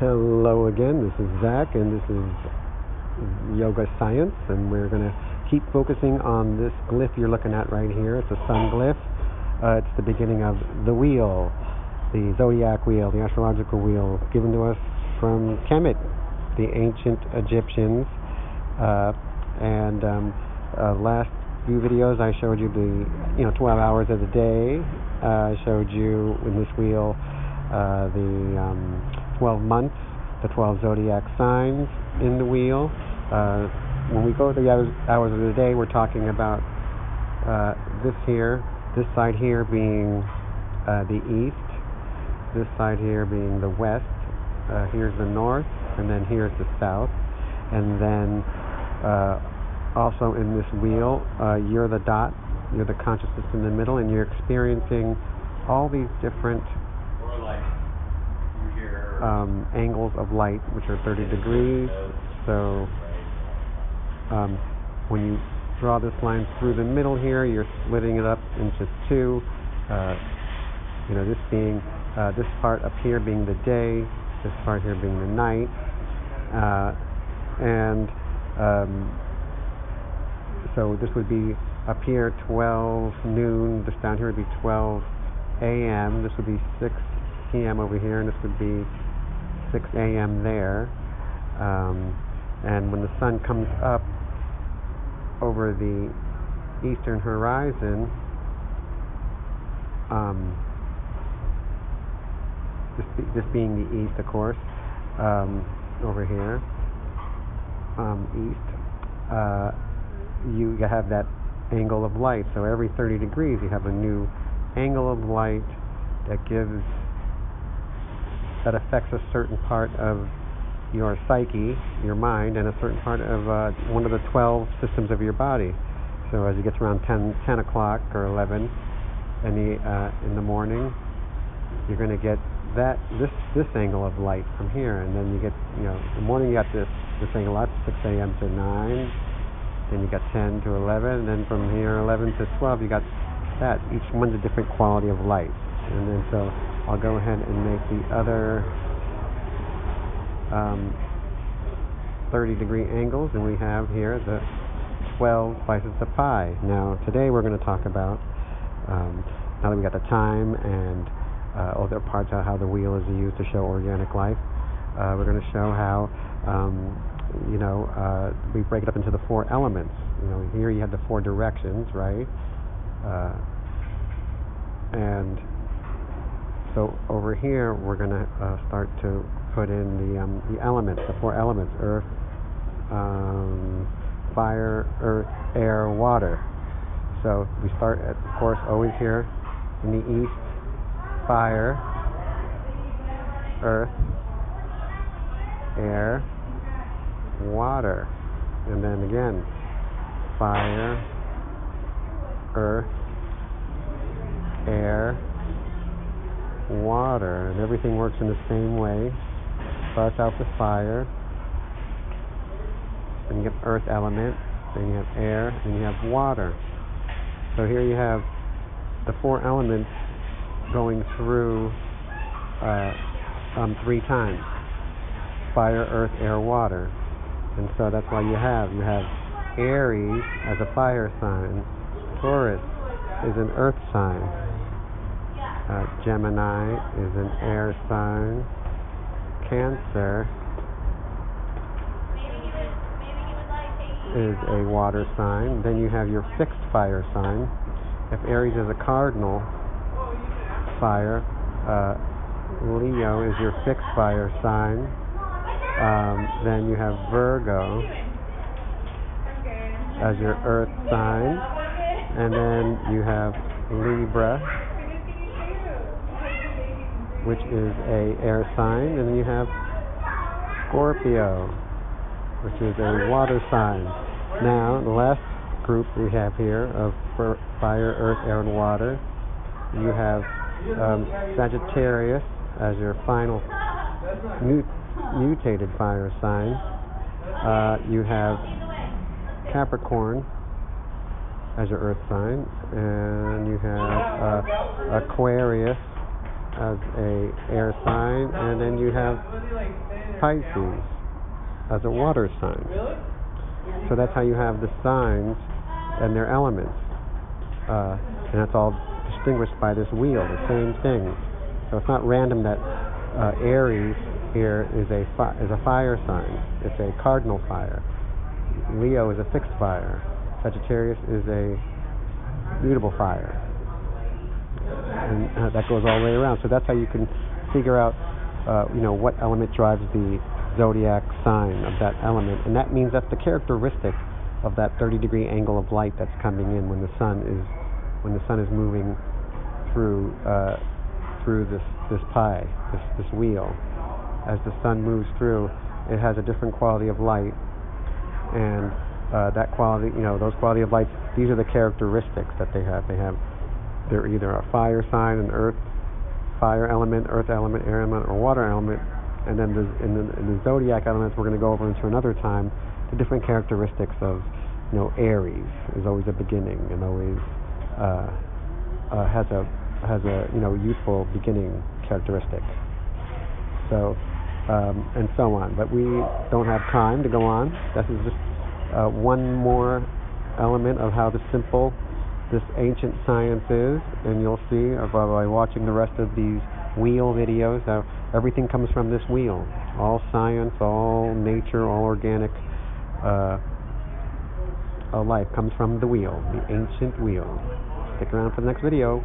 Hello again, this is Zach, and this is Yoga Science, and we're going to keep focusing on this glyph you're looking at right here. It's a sun glyph. It's the beginning of the wheel, the zodiac wheel, the astrological wheel, given to us from Kemet, the ancient Egyptians. Last few videos I showed you the 12 hours of the day. I showed you in this wheel the 12 months, the 12 zodiac signs in the wheel. When we go to the hours of the day, we're talking about this side here being the east, this side here being the west, here's the north, and then here's the south. And then also in this wheel, you're the dot, you're the consciousness in the middle, and you're experiencing all these different angles of light, which are 30 degrees. So when you draw this line through the middle here, you're splitting it up into two. This being this part up here being the day, this part here being the night, so this would be up here 12 noon. This down here would be 12 a.m. This would be 6 p.m. over here, and this would be 6 a.m. there. And when the sun comes up over the eastern horizon, this being the east, of course, over here, east, you have that angle of light. So every 30 degrees you have a new angle of light that affects a certain part of your psyche, your mind, and a certain part of one of the 12 systems of your body. So as you get to around 10 o'clock or 11 in the morning, you're going to get this angle of light from here, and then you get, in the morning you got this angle of light, 6 a.m. to 9, then you got 10 to 11, and then from here 11 to 12 you got that. Each one's a different quality of light. And then so I'll go ahead and make the other 30 degree angles, and we have here the 12 slices of pie. Now today we're going to talk about, now that we got the time and other parts of how the wheel is used to show organic life, we're going to show how we break it up into the 4 elements. Here you have the 4 directions, right? And so over here we're going to start to put in the elements, the 4 elements: earth, fire, earth, air, water. So we start of course always here in the east: fire, earth, air, water. And then again, fire, earth, air, water. And everything works in the same way. Starts out with fire, then you have earth element, then you have air, then you have water. So here you have the 4 elements going through 3 times: fire, earth, air, water. And so that's why you have Aries as a fire sign, Taurus is an earth sign, Gemini is an air sign, Cancer is a water sign. Then you have your fixed fire sign. If Aries is a cardinal fire, Leo is your fixed fire sign. Then you have Virgo as your earth sign, and then you have Libra, which is a air sign, and then you have Scorpio, which is a water sign. Now the last group we have here of fire, earth, air, and water, you have Sagittarius as your final mutated fire sign. You have Capricorn as your earth sign, and you have Aquarius as a air sign, and then you have Pisces as a water sign. So that's how you have the signs and their elements, and that's all distinguished by this wheel, the same thing. So it's not random that Aries here is a fire sign. It's a cardinal fire. Leo is a fixed fire. Sagittarius is a mutable fire, and that goes all the way around. So that's how you can figure out, what element drives the zodiac sign of that element, and that means that's the characteristic of that 30-degree angle of light that's coming in when the sun is moving through this pie, this wheel. As the sun moves through, it has a different quality of light, and that quality, those quality of lights, these are the characteristics that they have. They're either a fire sign, an fire element, earth element, air element, or water element. And then in the zodiac elements, we're going to go over into another time the different characteristics of, Aries is always a beginning and always has a youthful beginning characteristic. So and so on. But we don't have time to go on. This is just one more element of how simple this ancient science is, and you'll see by watching the rest of these wheel videos how everything comes from this wheel. All science, all nature, all organic life comes from the wheel, the ancient wheel. Stick around for the next video.